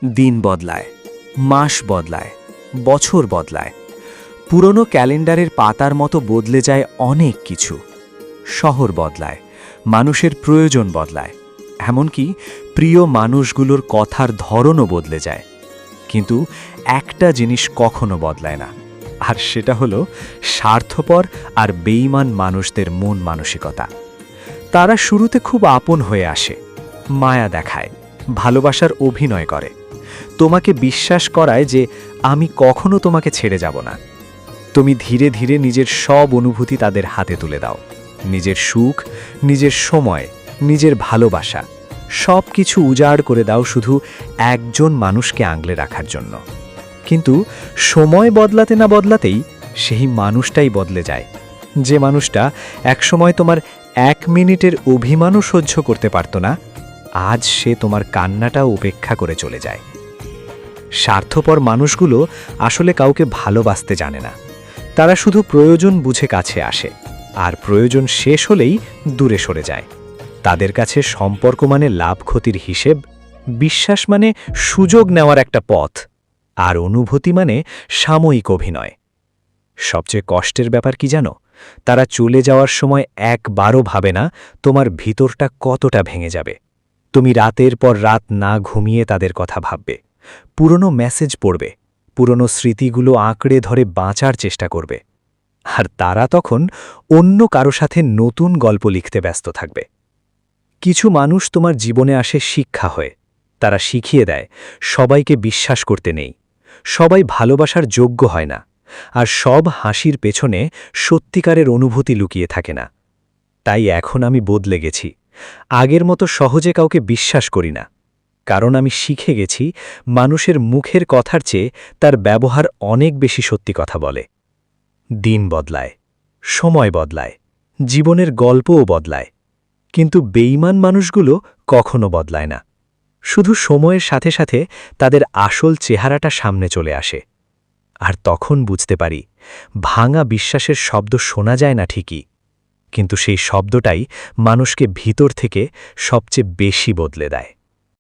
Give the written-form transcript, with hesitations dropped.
দিন বদলায়, মাস বদলায়, বছর বদলায়, পুরনো ক্যালেন্ডারের পাতার মতো বদলে যায় অনেক কিছু। শহর বদলায়, মানুষের প্রয়োজন বদলায়, এমনকি প্রিয় মানুষগুলোর কথার ধরনও বদলে যায়। কিন্তু একটা জিনিস কখনো বদলায় না, আর সেটা হলো স্বার্থপর আর বেঈমান মানুষদের মন মানসিকতা। তারা শুরুতে খুব আপন হয়ে আসে, মায়া দেখায়, ভালোবাসার অভিনয় করে, তোমাকে বিশ্বাস করায় যে আমি কখনো তোমাকে ছেড়ে যাব না। তুমি ধীরে ধীরে নিজের সব অনুভূতি তাদের হাতে তুলে দাও, নিজের সুখ, নিজের সময়, নিজের ভালোবাসা, সব কিছু উজাড় করে দাও শুধু একজন মানুষকে আগলে রাখার জন্য। কিন্তু সময় বদলাতে না বদলাতেই সেই মানুষটাই বদলে যায়। যে মানুষটা একসময় তোমার 1 মিনিটের অভিমানও সহ্য করতে পারত না, আজ সে তোমার কান্নাটাও উপেক্ষা করে চলে যায়। স্বার্থপর মানুষগুলো আসলে কাউকে ভালোবাসতে জানে না। তারা শুধু প্রয়োজন বুঝে কাছে আসে, আর প্রয়োজন শেষ হলেই দূরে সরে যায়। তাদের কাছে সম্পর্ক মানে লাভ ক্ষতির হিসেব, বিশ্বাস মানে সুযোগ নেওয়ার একটা পথ, আর অনুভূতি মানে সাময়িক অভিনয়। সবচেয়ে কষ্টের ব্যাপার কি জানো? তারা চলে যাওয়ার সময় একবারও ভাবে না তোমার ভিতরটা কতটা ভেঙে যাবে। তুমি রাতের পর রাত না ঘুমিয়ে তাদের কথা ভাববে, পুরনো মেসেজ পড়বে, পুরনো স্মৃতিগুলো আঁকড়ে ধরে বাঁচার চেষ্টা করবে। আর তারা তখন অন্য কারো সাথে নতুন গল্প লিখতে ব্যস্ত থাকবে। কিছু মানুষ তোমার জীবনে আসে শিক্ষা হয়ে। তারা শিখিয়ে দেয় সবাইকে বিশ্বাস করতে নেই, সবাই ভালোবাসার যোগ্য হয় না, আর সব হাসির পেছনে সত্যিকারের অনুভূতি লুকিয়ে থাকে না। তাই এখন আমি বদলে গেছি। আগের মতো সহজে কাউকে বিশ্বাস করি না, কারণ আমি শিখে গেছি মানুষের মুখের কথার চেয়ে তার ব্যবহার অনেক বেশি সত্যি কথা বলে। দিন বদলায়, সময় বদলায়, জীবনের গল্পও বদলায়, কিন্তু বেঈমান মানুষগুলো কখনো বদলায় না। শুধু সময়ের সাথে সাথে তাদের আসল চেহারাটা সামনে চলে আসে। আর তখন বুঝতে পারি, ভাঙা বিশ্বাসের শব্দ শোনা যায় না ঠিকই, কিন্তু সেই শব্দটাই মানুষকে ভিতর থেকে সবচেয়ে বেশি বদলে দেয়।